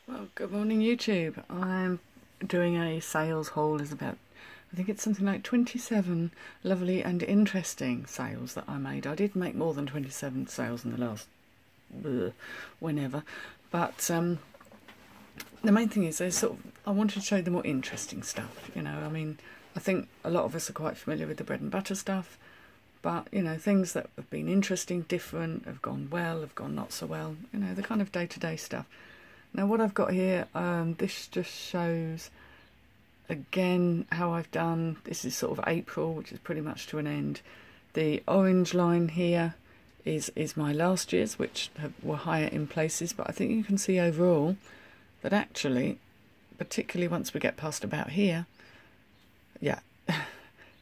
Well, good morning YouTube. I'm doing a sales haul. Is about, I think it's something like 27 lovely and interesting sales that I made. I did make more than 27 sales in the last whenever, but the main thing is I wanted to show the more interesting stuff. I mean, I think a lot of us are quite familiar with the bread and butter stuff, but things that have been interesting, different, have gone well, have gone not so well, the kind of day-to-day stuff. Now what I've got here, this just shows again how I've done. This is sort of April, which is pretty much to an end. The orange line here is my last year's, which were higher in places, but I think you can see overall that actually, particularly once we get past about here, yeah,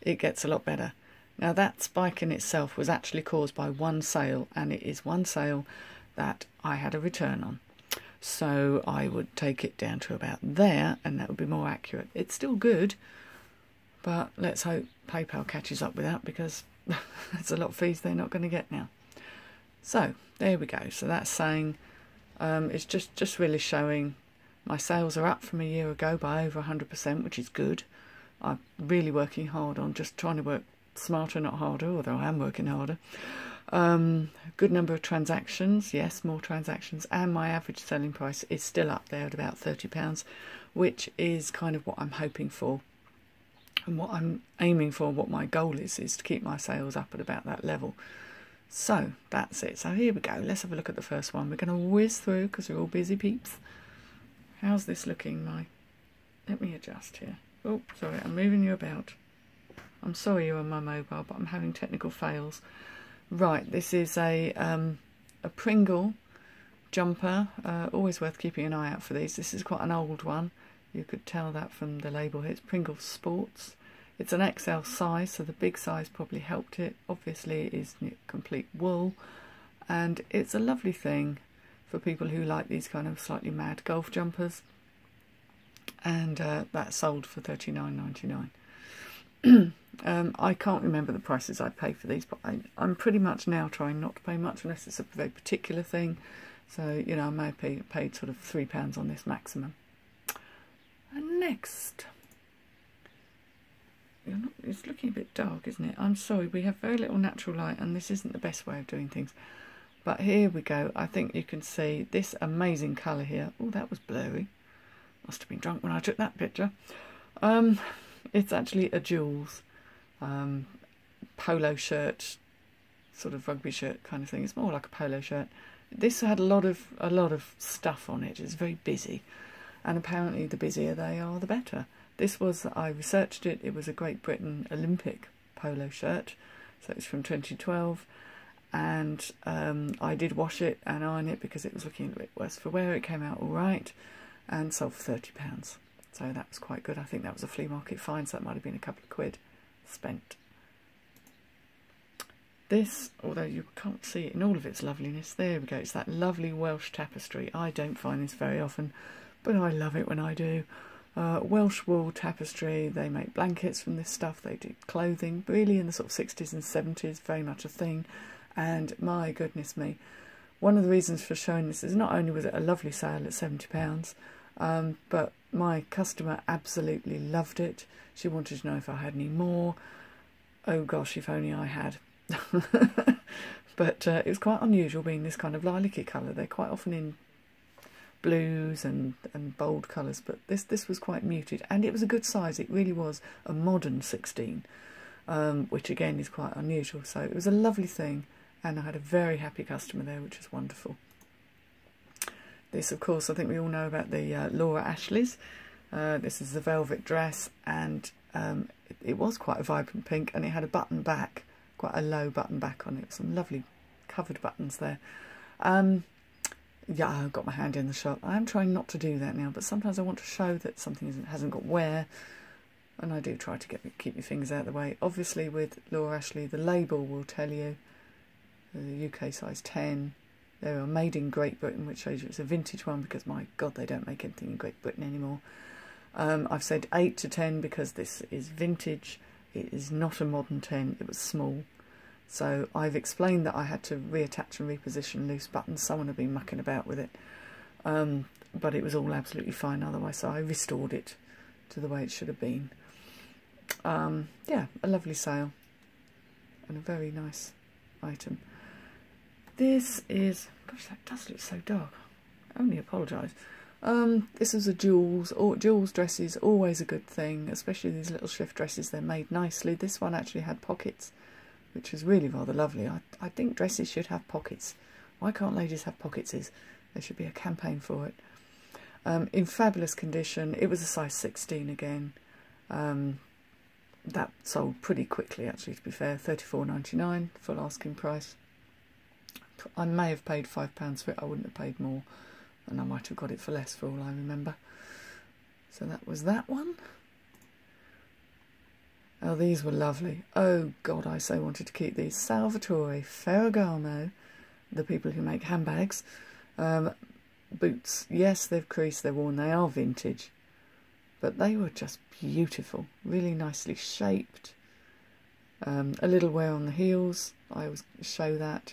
it gets a lot better. Now that spike in itself was actually caused by one sale, and it is one sale that I had a return on. So I would take it down to about there, and that would be more accurate. It's still good, but let's hope PayPal catches up with that, because that's a lot of fees they're not going to get now. So there we go. So that's saying it's just really showing my sales are up from a year ago by over 100%, which is good. I'm really working hard on just trying to work smarter, not harder, although I am working harder. Good number of transactions, yes, more transactions, and my average selling price is still up there at about £30, which is kind of what I'm hoping for, and what I'm aiming for. What my goal is to keep my sales up at about that level. So that's it. So here we go. Let's have a look at the first one. We're going to whiz through because we're all busy peeps. How's this looking? Let me adjust here. Oh, sorry, I'm moving you about. I'm sorry you're on my mobile, but I'm having technical fails. Right, this is a Pringle jumper. Always worth keeping an eye out for these. This is quite an old one. You could tell that from the label here. It's Pringle Sports. It's an XL size, so the big size probably helped it. Obviously, it is complete wool, and it's a lovely thing for people who like these kind of slightly mad golf jumpers. And that sold for £39.99. I can't remember the prices I paid for these, but I'm pretty much now trying not to pay much unless it's a very particular thing. So, I may have paid sort of £3 on this maximum. And next, it's looking a bit dark, isn't it? I'm sorry, we have very little natural light, and this isn't the best way of doing things. But here we go. I think you can see this amazing colour here. Oh, that was blurry. Must have been drunk when I took that picture. It's actually a Jules polo shirt, sort of rugby shirt kind of thing. It's more like a polo shirt. This had a lot of stuff on it. It's very busy, and apparently the busier they are, the better. This was, I researched it. It was a Great Britain Olympic polo shirt, so it's from 2012, and I did wash it and iron it because it was looking a little bit worse for wear. It came out all right, and sold for £30. So that was quite good. I think that was a flea market find, so that might have been a couple of quid spent. This, although you can't see it in all of its loveliness, there we go. It's that lovely Welsh tapestry. I don't find this very often, but I love it when I do. Welsh wool tapestry. They make blankets from this stuff. They do clothing, really in the sort of 60s and 70s, very much a thing. And my goodness me, one of the reasons for showing this is not only was it a lovely sale at £70, but my customer absolutely loved it. She wanted to know if I had any more. Oh gosh, if only I had. But it was quite unusual being this kind of lilac-y colour. They're quite often in blues and bold colours, but this was quite muted, and it was a good size. It really was a modern 16, which again is quite unusual. So it was a lovely thing, and I had a very happy customer there, which was wonderful. This, of course, I think we all know about the Laura Ashleys. This is the velvet dress, and it was quite a vibrant pink, and it had a button back, quite a low button back on it. Some lovely covered buttons there. Yeah, I've got my hand in the shop. I am trying not to do that now, but sometimes I want to show that something hasn't got wear, and I do try to keep your fingers out of the way. Obviously, with Laura Ashley, the label will tell you the UK size 10. They were made in Great Britain, which shows you it's a vintage one, because my God, they don't make anything in Great Britain anymore. I've said 8 to 10 because this is vintage. It is not a modern 10, it was small. So I've explained that I had to reattach and reposition loose buttons. Someone had been mucking about with it. but it was all absolutely fine otherwise, so I restored it to the way it should have been. Yeah, a lovely sale and a very nice item. This is, gosh, that does look so dark. I only apologise. This is a jewels, or jewels dresses, always a good thing, especially these little shift dresses. They're made nicely. This one actually had pockets, which is really rather lovely. I think dresses should have pockets. Why can't ladies have pockets? There should be a campaign for it. In fabulous condition. It was a size 16 again. That sold pretty quickly, actually, to be fair. £34.99, full asking price. I may have paid £5 for it. I wouldn't have paid more, and I might have got it for less for all I remember. So that was that one. Oh, these were lovely. Oh God, I so wanted to keep these. Salvatore Ferragamo, the people who make handbags. Boots, yes, they've creased, they're worn, they are vintage, but they were just beautiful, really nicely shaped. A little wear on the heels, I always show that.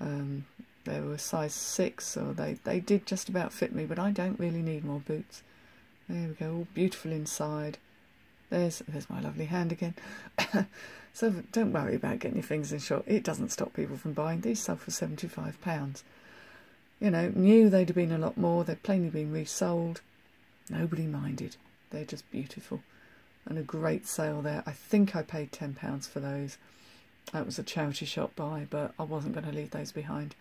They were size 6, so they did just about fit me, but I don't really need more boots. There we go, all beautiful inside. There's my lovely hand again. So don't worry about getting your fingers in shot. It doesn't stop people from buying. These sell for £75. You know, new they'd have been a lot more. They'd plainly been resold. Nobody minded. They're just beautiful. And a great sale there. I think I paid £10 for those. That was a charity shop buy, but I wasn't going to leave those behind.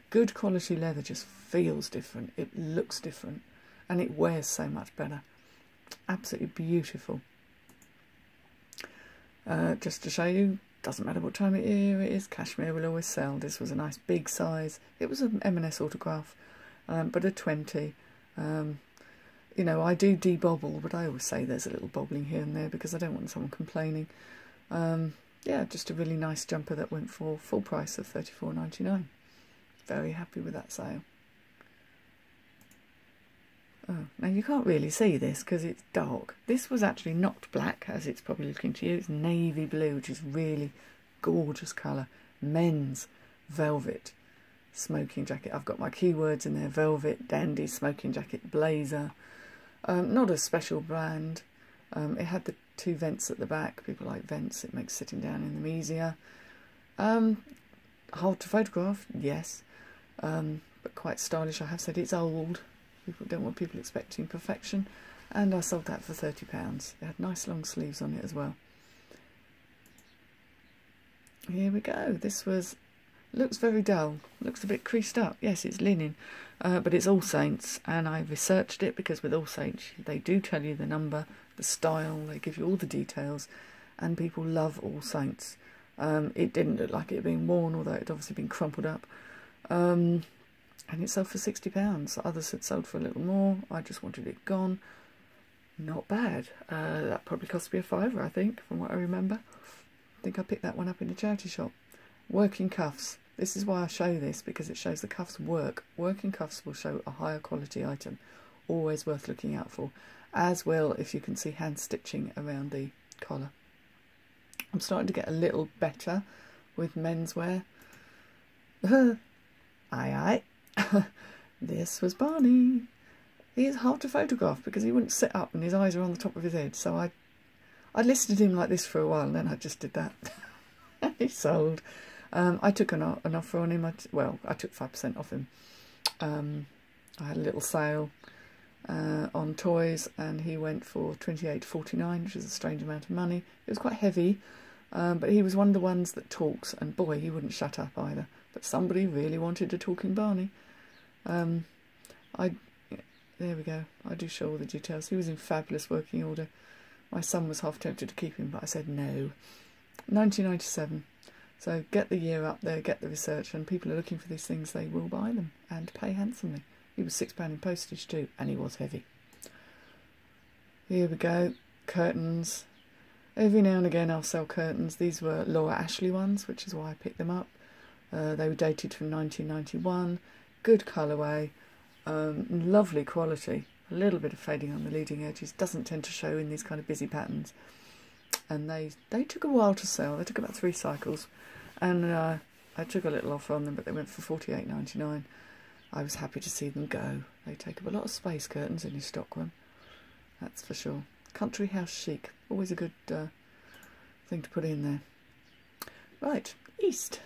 Good quality leather just feels different. It looks different. And it wears so much better. Absolutely beautiful. Just to show you, doesn't matter what time of year it is, cashmere will always sell. This was a nice big size. It was an M&S autograph, but a 20. You know, I do debobble, but I always say there's a little bobbling here and there because I don't want someone complaining. Yeah, just a really nice jumper that went for full price of £34.99. Very happy with that sale. Oh, now you can't really see this because it's dark. This was actually not black, as it's probably looking to you. It's navy blue, which is really gorgeous colour. Men's velvet smoking jacket. I've got my keywords in there: velvet, dandy, smoking jacket, blazer. Not a special brand. It had the 2 vents at the back. People like vents. It makes sitting down in them easier. Hard to photograph, yes, but quite stylish. I have said it's old. People don't want people expecting perfection, and I sold that for £30. It had nice long sleeves on it as well. Here we go. This looks very dull, looks a bit creased up. Yes, it's linen, but it's All Saints, and I researched it because with All Saints they do tell you the number, the style, they give you all the details, and people love All Saints. It didn't look like it had been worn, although it had obviously been crumpled up. And it sold for £60. Others had sold for a little more. I just wanted it gone. Not bad. That probably cost me £5, I think, from what I remember. I think I picked that one up in a charity shop. Working cuffs. This is why I show this, because it shows the cuffs work. Working cuffs will show a higher quality item. Always worth looking out for. As well, if you can see hand stitching around the collar. I'm starting to get a little better with menswear. Aye aye. This was Barney. He is hard to photograph because he wouldn't sit up and his eyes are on the top of his head. So I listed him like this for a while, and then I just did that. He sold. I took an offer on him. I took 5% off him. I had a little sale on toys, and he went for £28.49, which is a strange amount of money. It was quite heavy, but he was one of the ones that talks, and boy, he wouldn't shut up either. But somebody really wanted a talking Barney. There we go. I do show all the details. He was in fabulous working order. My son was half tempted to keep him, but I said no. 1997. So get the year up there, get the research, and people are looking for these things, they will buy them and pay handsomely. He was £6 in postage too, and he was heavy. Here we go. Curtains. Every now and again I'll sell curtains. These were Laura Ashley ones, which is why I picked them up. They were dated from 1991. Good colourway. Lovely quality. A little bit of fading on the leading edges. Doesn't tend to show in these kind of busy patterns. And they took a while to sell. They took about 3 cycles. And I took a little offer on them, but they went for £48.99. I was happy to see them go. They take up a lot of space, curtains, in your stockroom. That's for sure. Country house chic. Always a good thing to put in there. Right, East.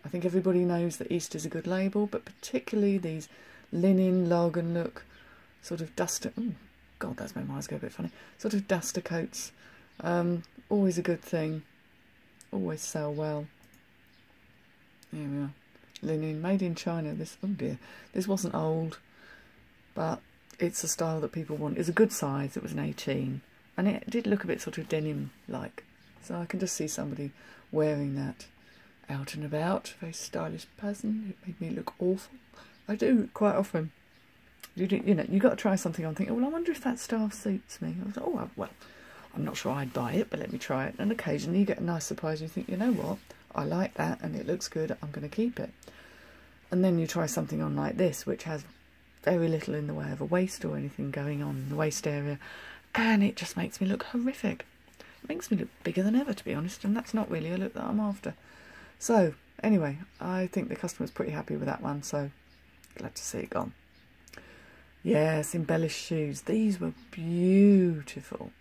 I think everybody knows that East is a good label, but particularly these linen, lagen look, sort of duster... Oh, God, that's made my eyes go a bit funny. Sort of duster coats. Always a good thing. Always sell well. Here we are. Linen, made in China. This, oh dear, this wasn't old, but it's a style that people want. It's a good size. It was an 18, and it did look a bit sort of denim-like. So I can just see somebody wearing that out and about. Very stylish person. It made me look awful. I do quite often. You know, you got to try something. I'm thinking, well, I wonder if that style suits me. I was like, oh well, I'm not sure I'd buy it, but let me try it. And occasionally you get a nice surprise. You think, you know what? I like that and it looks good, I'm going to keep it. And then you try something on like this, which has very little in the way of a waist or anything going on in the waist area, and it just makes me look horrific. It makes me look bigger than ever, to be honest, and that's not really a look that I'm after. So, anyway, I think the customer's pretty happy with that one, so glad to see it gone. Yes, embellished shoes. These were beautiful.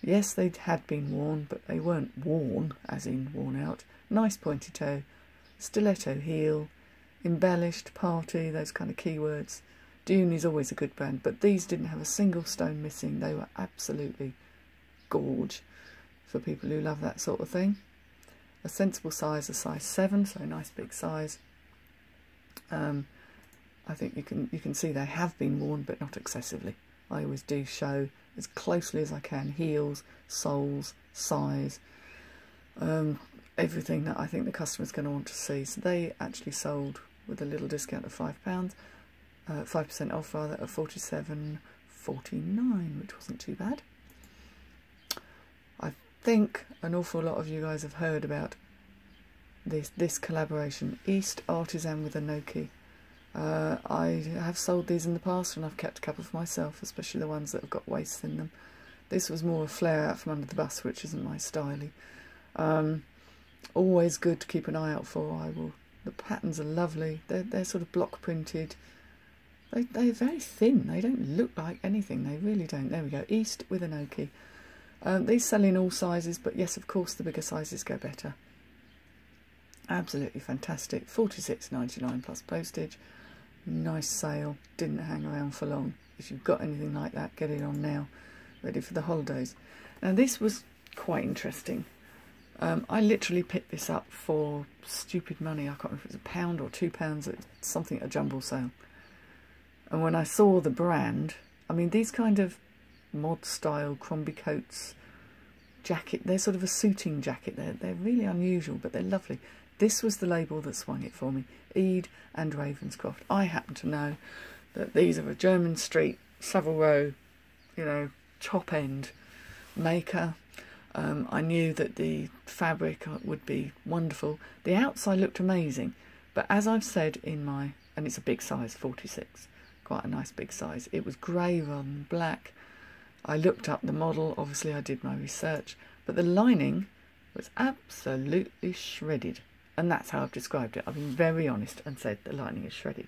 Yes, they had been worn, but they weren't worn, as in worn out. Nice pointy toe, stiletto heel, embellished, party, those kind of keywords. Dune is always a good brand, but these didn't have a single stone missing. They were absolutely gorge for people who love that sort of thing. A sensible size, a size 7, so a nice big size. I think you can see they have been worn, but not excessively. I always do show as closely as I can heels, soles, size, everything that I think the customer's going to want to see. So they actually sold with a little discount of £5, 5% off rather, at £47.49, which wasn't too bad. I think an awful lot of you guys have heard about this collaboration, East Artisan with Enoki. I have sold these in the past and I've kept a couple for myself, especially the ones that have got waists in them. This was more a flare out from under the bus, which isn't my style. Always good to keep an eye out for. The patterns are lovely. They're sort of block printed. They're very thin. They don't look like anything. They really don't. There we go. East with Enoki. These sell in all sizes, but yes, of course, the bigger sizes go better. Absolutely fantastic. £46.99 plus postage. Nice sale. Didn't hang around for long. If you've got anything like that, get it on now. Ready for the holidays. Now this was quite interesting. I literally picked this up for stupid money. I can't remember if it was £1 or £2 at something at a jumble sale. And when I saw the brand, I mean, these kind of mod style Crombie coats jacket, they're sort of a suiting jacket. They're really unusual, but they're lovely. This was the label that swung it for me, Ede and Ravenscroft. I happen to know that these are a Jermyn Street, Savile Row, you know, top end maker. I knew that the fabric would be wonderful. The outside looked amazing, but as I've said in my, and it's a big size, 46, quite a nice big size. It was grey rather than black. I looked up the model, obviously I did my research, but the lining was absolutely shredded. And that's how I've described it. I've been very honest and said the lining is shredded.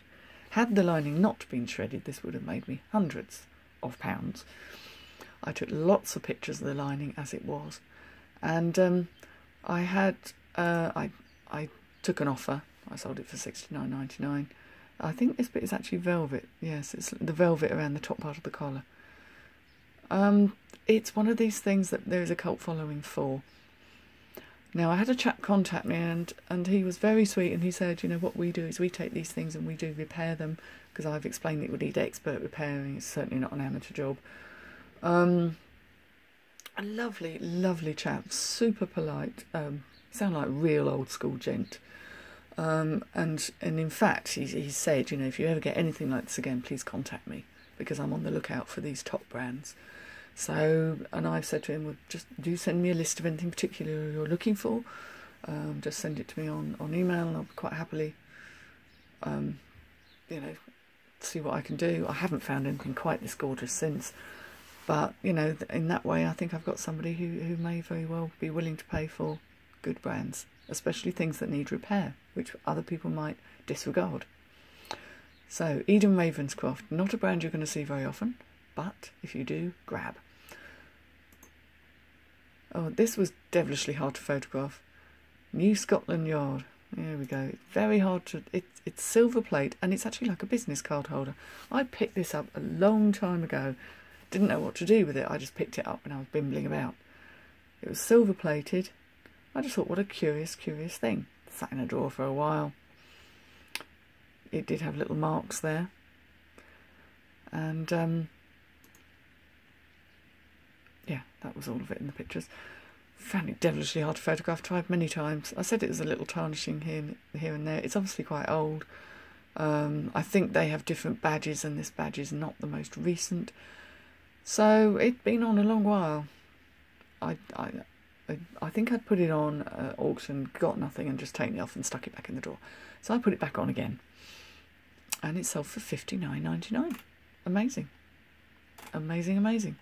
Had the lining not been shredded, this would have made me hundreds of pounds. I took lots of pictures of the lining as it was, and I took an offer. I sold it for £69.99. I think this bit is actually velvet. Yes, it's the velvet around the top part of the collar. It's one of these things that there is a cult following for. Now, I had a chap contact me, and he was very sweet, and he said, you know, what we do is we take these things and we do repair them, because I've explained it would need expert repairing. It's certainly not an amateur job. A lovely, lovely chap, super polite, sound like real old school gent. And in fact, he said, you know, if you ever get anything like this again, please contact me, because I'm on the lookout for these top brands. So, and I've said to him, well, just do send me a list of anything particular you're looking for. Just send it to me on email, and I'll quite happily, you know, see what I can do. I haven't found anything quite this gorgeous since, but, you know, in that way, I think I've got somebody who may very well be willing to pay for good brands, especially things that need repair, which other people might disregard. So, Eden Ravenscroft, not a brand you're going to see very often, but if you do, grab. Oh, this was devilishly hard to photograph. New Scotland Yard. There we go. It's very hard to... It's silver plate, and it's actually like a business card holder. I picked this up a long time ago. Didn't know what to do with it. I just picked it up when I was bimbling about. It was silver plated. I just thought, what a curious, curious thing. Sat in a drawer for a while. It did have little marks there. And, yeah, that was all of it in the pictures. Found it devilishly hard to photograph. Tried many times. I said it was a little tarnishing here and there. It's obviously quite old. I think they have different badges, and this badge is not the most recent. So it'd been on a long while. I think I'd put it on auction, got nothing, and just taken it off and stuck it back in the drawer. So I put it back on again, and it sold for £59.99. Amazing, amazing, amazing.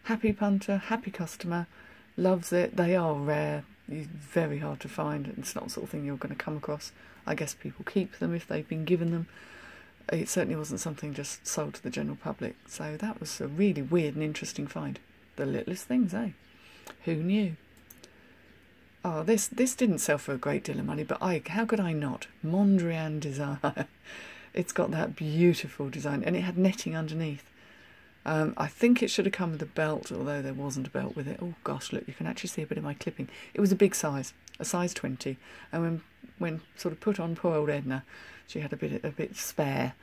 Happy punter, happy customer, loves it. They are rare. It's very hard to find. It's not the sort of thing you're going to come across. I guess people keep them if they've been given them. It certainly wasn't something just sold to the general public. So that was a really weird and interesting find. The littlest things, eh? Who knew? Oh, this didn't sell for a great deal of money, but how could I not? Mondrian Desire. It's got that beautiful design, and it had netting underneath. I think it should have come with a belt, although there wasn't a belt with it. Oh gosh, look, you can actually see a bit of my clipping. It was a big size, a size 20, and when sort of put on poor old Edna, she had a bit spare.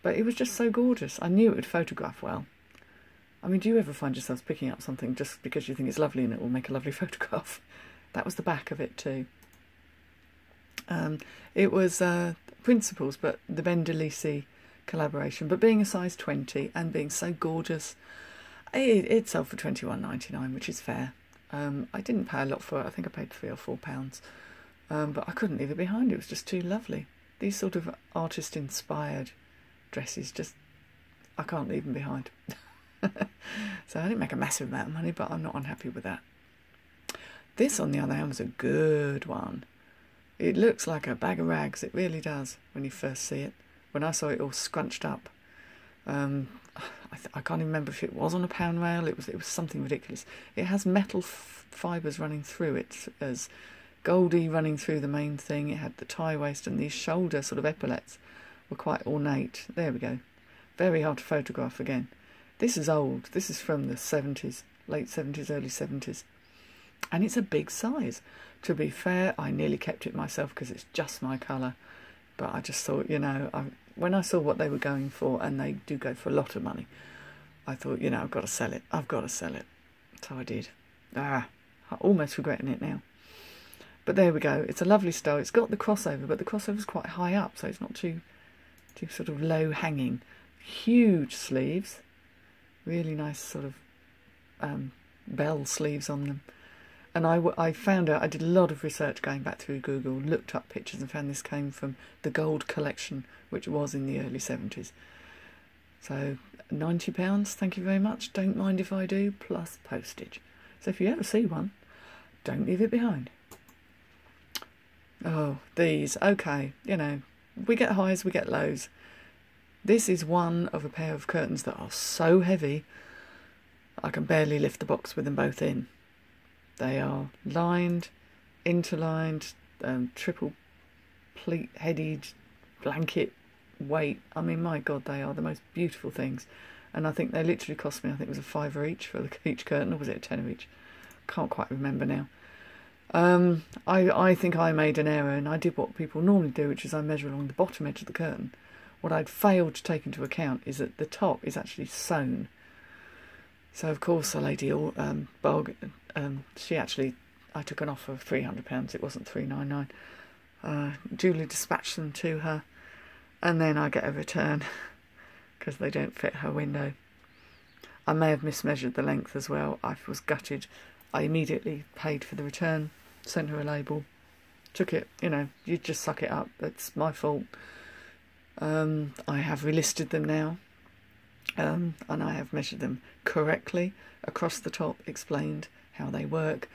But it was just so gorgeous. I knew it would photograph well. I mean, do you ever find yourselves picking up something just because you think it's lovely and it will make a lovely photograph? That was the back of it too. It was Principles, but the Ben DeLisi collaboration. But being a size 20 and being so gorgeous, it sold for £21.99, which is fair. I didn't pay a lot for it. I think I paid £3 or £4. But I couldn't leave it behind. It was just too lovely. These sort of artist-inspired dresses, just, I can't leave them behind. So I didn't make a massive amount of money, but I'm not unhappy with that. This, on the other hand, was a good one. It looks like a bag of rags. It really does when you first see it. When I saw it all scrunched up, I can't even remember if it was on a pound rail. It was something ridiculous. It has metal fibres running through it, as goldy running through the main thing. It had the tie waist, and these shoulder sort of epaulets were quite ornate. There we go. Very hard to photograph again. This is old. This is from the 70s, late 70s, early 70s. And it's a big size. To be fair, I nearly kept it myself because it's just my colour. But I just thought, you know, when I saw what they were going for, and they do go for a lot of money, I thought, you know, I've got to sell it. I've got to sell it. So I did. I'm almost regretting it now. But there we go. It's a lovely style. It's got the crossover, but the crossover's quite high up, so it's not too sort of low hanging. Huge sleeves. Really nice sort of bell sleeves on them. And I found out, I did a lot of research going back through Google, looked up pictures and found this came from the Gold collection, which was in the early 70s. So £90, thank you very much. Don't mind if I do, plus postage. So if you ever see one, don't leave it behind. Oh, these, okay, you know, we get highs, we get lows. This is one of a pair of curtains that are so heavy, I can barely lift the box with them both in. They are lined, interlined, triple pleat-headed blanket weight. I mean, my God, they are the most beautiful things. And I think they literally cost me, I think it was £5 each for each curtain, or was it £10 each? Can't quite remember now. I think I made an error, and I did what people normally do, which is I measure along the bottom edge of the curtain. What I'd failed to take into account is that the top is actually sewn. So, of course, the lady, she actually, I took an offer of £300, it wasn't £399. Duly dispatched them to her, and then I get a return because they don't fit her window. I may have mismeasured the length as well. I was gutted. I immediately paid for the return, sent her a label, took it, you know, you just suck it up, that's my fault. I have relisted them now. And I have measured them correctly across the top, explained how they work,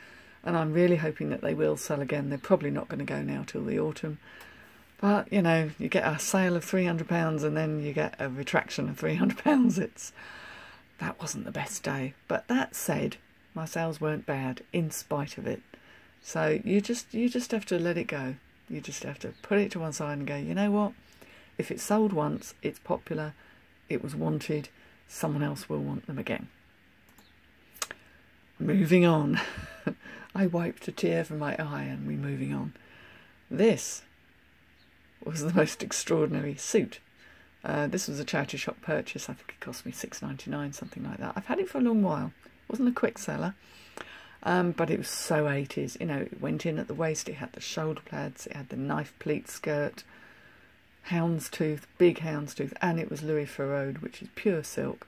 and I'm really hoping that they will sell again. They're probably not going to go now till the autumn, But, you know, you get a sale of £300 and then you get a retraction of £300. That wasn't the best day. But that said, my sales weren't bad in spite of it. So you just have to let it go. You just have to put it to one side and go, you know what? If it's sold once, it's popular, it was wanted, someone else will want them again. Moving on. I wiped a tear from my eye and we're moving on. This was the most extraordinary suit. This was a charity shop purchase. I think it cost me £6.99, something like that. I've had it for a long while. It wasn't a quick seller. But it was so 80s. You know, it went in at the waist, it had the shoulder pads, it had the knife pleat skirt, houndstooth, big houndstooth, and it was Louis Farode, which is pure silk.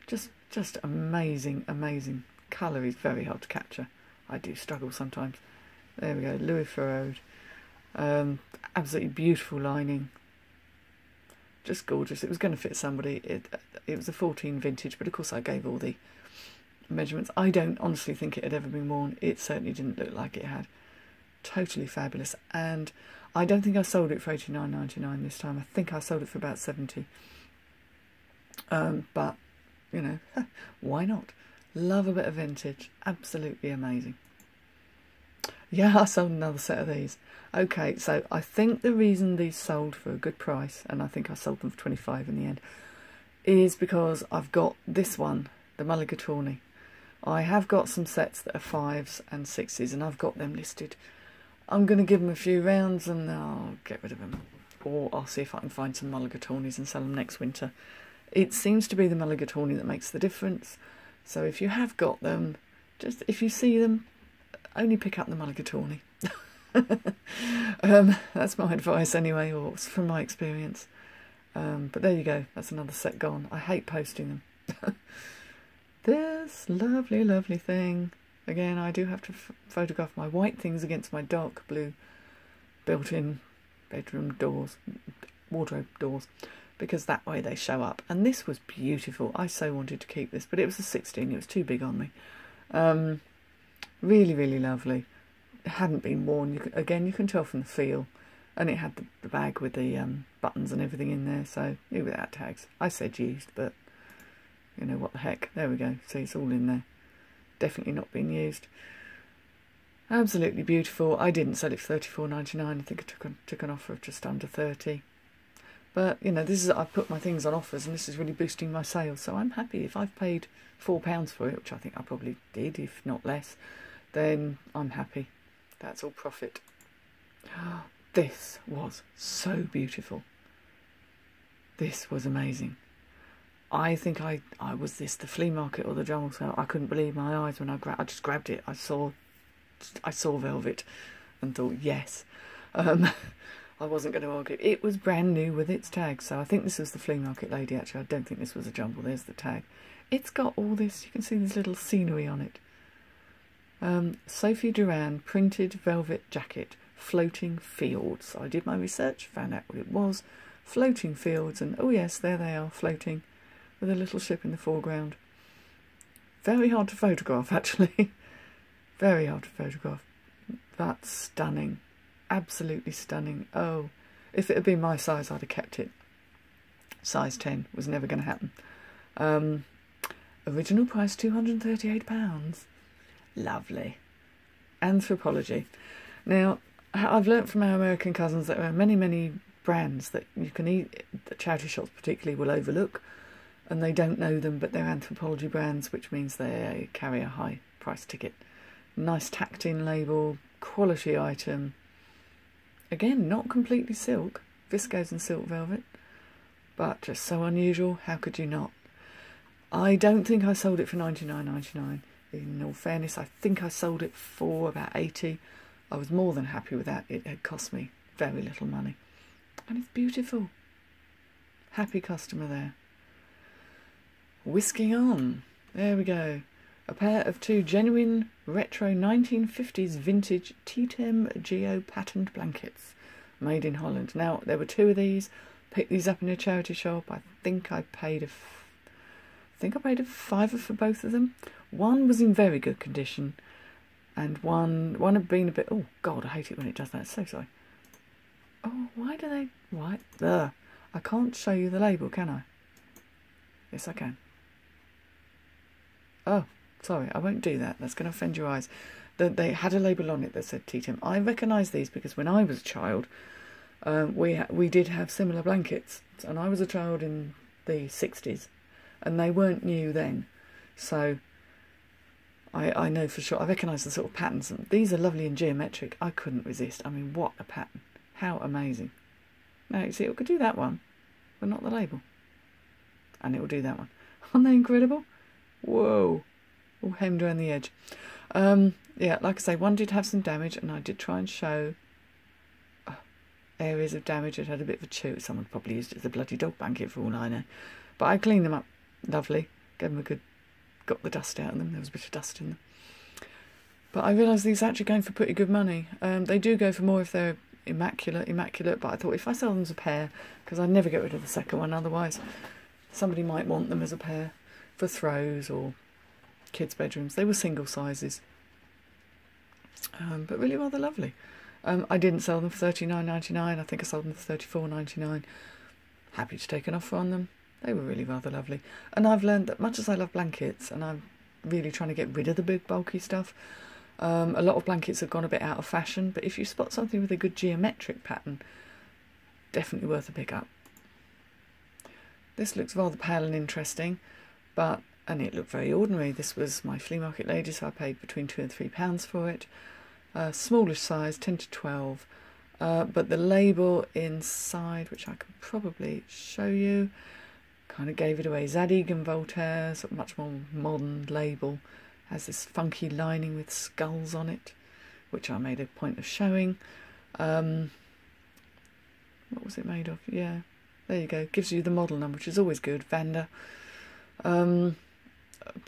Just amazing, amazing. Colour is very hard to capture. I do struggle sometimes. There we go, Louis Farode. Absolutely beautiful lining. Just gorgeous. It was going to fit somebody. It was a 14 vintage, but of course I gave all the measurements. I don't honestly think it had ever been worn. It certainly didn't look like it had. Totally fabulous. And I don't think I sold it for $89.99 this time. I think I sold it for about $70. But, you know, why not? Love a bit of vintage. Absolutely amazing. Yeah, I sold another set of these. Okay, so I think the reason these sold for a good price, and I think I sold them for 25 in the end, is because I've got this one, the Mulligatawny. I have got some sets that are 5s and 6s, and I've got them listed. I'm going to give them a few rounds and I'll get rid of them. Or I'll see if I can find some Mulligatawnys and sell them next winter. It seems to be the Mulligatawny that makes the difference. So if you have got them, just if you see them, only pick up the Mulligatawny. That's my advice anyway, or from my experience. But there you go, that's another set gone. I hate posting them. This lovely, lovely thing. Again, I do have to photograph my white things against my dark blue built-in bedroom doors, wardrobe doors, because that way they show up. And this was beautiful. I so wanted to keep this, but it was a 16. It was too big on me. Really, really lovely. It hadn't been worn. Again, you can tell from the feel. And it had the bag with the buttons and everything in there, so it without tags. I said used, but you know, what the heck. There we go. See, it's all in there. Definitely not being used. Absolutely beautiful. I didn't sell it for $34.99. I think I took an offer of just under 30. But, you know, I put my things on offers and this is really boosting my sales. So I'm happy. If I've paid £4 for it, which I think I probably did, if not less, then I'm happy. That's all profit. This was so beautiful. This was amazing. I think I was this the flea market or the jungle sale. I couldn't believe my eyes when I just grabbed it. I saw velvet and thought yes. I wasn't going to argue. It was brand new with its tag, so I think this was the flea market lady. Actually, I don't think this was a jumble. There's the tag. It's got all this. You can see this little scenery on it. Sophie Duran printed velvet jacket, floating fields. So I did my research, found out what it was. Floating fields, and oh yes, there they are, floating, with a little ship in the foreground. Very hard to photograph, actually. Very hard to photograph. But stunning. Absolutely stunning. Oh, if it had been my size, I'd have kept it. Size 10 was never going to happen. Original price £238. Lovely. Anthropology. Now, I've learnt from our American cousins that there are many, many brands that you can eat, that charity shops particularly will overlook, and they don't know them, but they're Anthropology brands, which means they carry a high price ticket. Nice tacked-in label, quality item. Again, not completely silk, viscose and silk velvet, but just so unusual, how could you not? I don't think I sold it for $99.99. In all fairness, I think I sold it for about $80. I was more than happy with that. It had cost me very little money. And it's beautiful. Happy customer there. Whisking on. There we go. A pair of two genuine retro 1950s vintage T-Tem Geo patterned blankets made in Holland. Now, there were two of these. Picked these up in a charity shop. I think I paid a fiver for both of them. One was in very good condition, and one had been a bit... Oh, God, I hate it when it does that. So sorry. Oh, why do they... Why? Ugh. I can't show you the label, can I? Yes, I can. Oh, sorry, I won't do that. That's going to offend your eyes. They had a label on it that said Tea Tim. I recognise these because when I was a child, we did have similar blankets. And I was a child in the 60s. And they weren't new then. So I know for sure. I recognise the sort of patterns. These are lovely and geometric. I couldn't resist. I mean, what a pattern. How amazing. Now, you see, it could do that one, but not the label. And it will do that one. Aren't they incredible? Whoa. All hemmed around the edge. Yeah, like I say, one did have some damage, and I did try and show areas of damage. It had a bit of a chew. Someone probably used it as a bloody dog blanket for all I know. But I cleaned them up lovely. Gave them a good... Got the dust out of them. There was a bit of dust in them. But I realised these are actually going for pretty good money. They do go for more if they're immaculate, but I thought if I sell them as a pair, because I'd never get rid of the second one otherwise, somebody might want them as a pair for throws or kids' bedrooms. They were single sizes, but really rather lovely. I didn't sell them for $39.99. I think I sold them for $34.99. Happy to take an offer on them. They were really rather lovely. And I've learned that much as I love blankets, and I'm really trying to get rid of the big bulky stuff, a lot of blankets have gone a bit out of fashion, but if you spot something with a good geometric pattern, definitely worth a pick up. This looks rather pale and interesting, and it looked very ordinary. This was my flea market lady, so I paid between £2 and £3 for it. Smallish size, 10 to 12. But the label inside, which I can probably show you, kind of gave it away. Zadig and Voltaire, sort of much more modern label. Has this funky lining with skulls on it, which I made a point of showing. What was it made of? Yeah, there you go. Gives you the model number, which is always good. Vanda.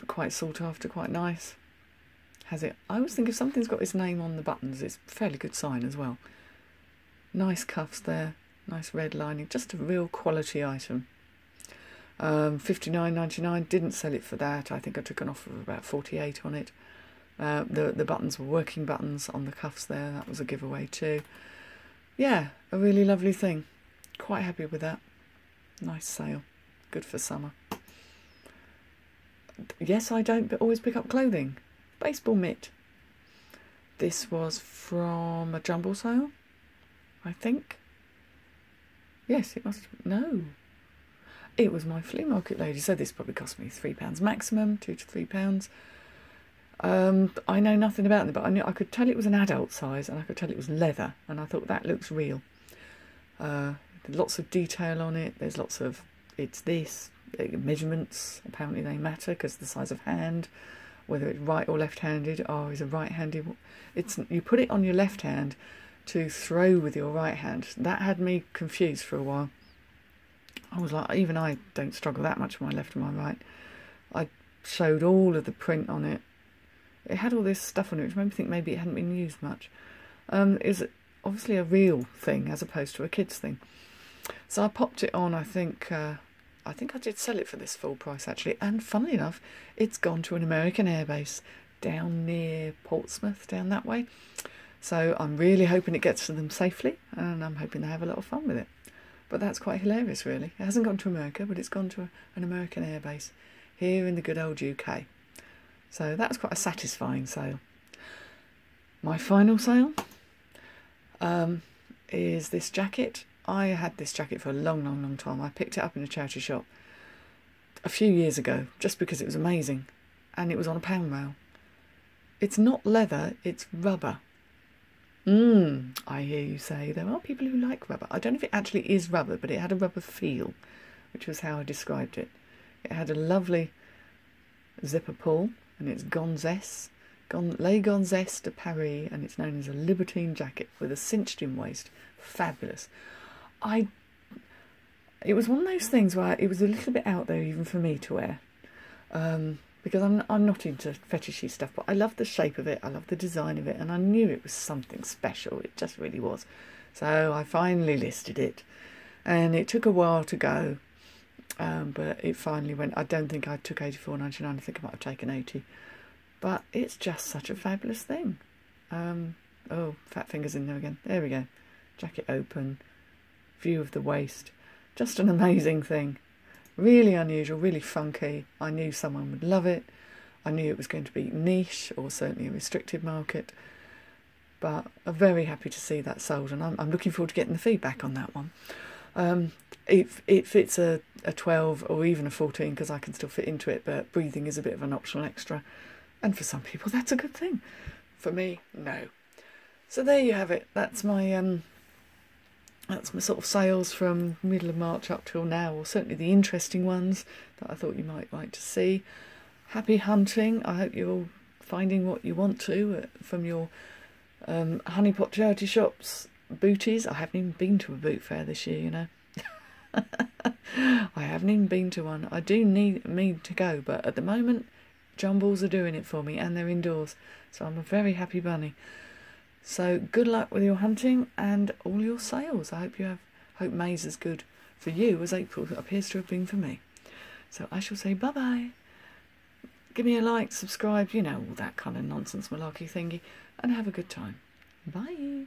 Quite sought after, quite nice. Has it? I always think if something's got its name on the buttons, it's a fairly good sign as well. Nice cuffs there. Nice red lining. Just a real quality item. $59.99, didn't sell it for that. I think I took an offer of about $48 on it. The buttons were working buttons on the cuffs there. That was a giveaway too. Yeah, a really lovely thing. Quite happy with that. Nice sale. Good for summer. Yes, I don't always pick up clothing. Baseball mitt. This was from a jumble sale, I think. Yes, it must have. No. It was my flea market lady, so this probably cost me £3 maximum, £2 to £3. I know nothing about them, but I could tell it was an adult size, and I could tell it was leather, and I thought that looks real. Lots of detail on it. There's lots of measurements. Apparently they matter because the size of hand, whether it's right or left-handed. Oh, is a right-handed. You put it on your left hand to throw with your right hand. That had me confused for a while. I was like, even I don't struggle that much with my left and my right. I showed all of the print on it. It had all this stuff on it, which made me think maybe it hadn't been used much. It's obviously a real thing as opposed to a kid's thing. So I popped it on. I think I did sell it for this full price actually. And funnily enough, it's gone to an American airbase down near Portsmouth, down that way. So I'm really hoping it gets to them safely, and I'm hoping they have a lot of fun with it. But that's quite hilarious, really. It hasn't gone to America, but it's gone to an American airbase here in the good old UK. So that's quite a satisfying sale. My final sale is this jacket. I had this jacket for a long, long, long time. I picked it up in a charity shop a few years ago just because it was amazing. And it was on a pound rail. It's not leather, it's rubber. I hear you say there are people who like rubber. I don't know if it actually is rubber, but it had a rubber feel, which was how I described it. It had a lovely zipper pull, and it's Gonzesse, Les Gonzesse de Paris, and it's known as a Libertine jacket with a cinched-in waist. Fabulous. It was one of those things where it was a little bit out there even for me to wear. Because I'm not into fetishy stuff, but I love the shape of it, I love the design of it, and I knew it was something special. It just really was. So I finally listed it, and it took a while to go, but it finally went. I don't think I took $84.99. I think I might have taken $80, but it's just such a fabulous thing. Oh, fat fingers in there again. There we go. jacket open, view of the waist. Just an amazing thing. Really unusual, really funky. I knew someone would love it. I knew it was going to be niche, or certainly a restricted market. But I'm very happy to see that sold, and I'm looking forward to getting the feedback on that one. It fits a 12 or even a 14 because I can still fit into it, but breathing is a bit of an optional extra. And for some people, that's a good thing. For me, no. So there you have it. That's my sort of sales from middle of March up till now, or certainly the interesting ones that I thought you might like to see. Happy hunting. I hope you're all finding what you want to from your honeypot charity shops, booties. I haven't even been to a boot fair this year, you know. I haven't even been to one. I do need to go, but at the moment Jumballs are doing it for me, and they're indoors, so I'm a very happy bunny. So good luck with your hunting and all your sales. I hope May's as good for you as April appears to have been for me. So I shall say bye bye. Give me a like, subscribe, you know, all that kind of nonsense malarkey thingy, and have a good time. Bye.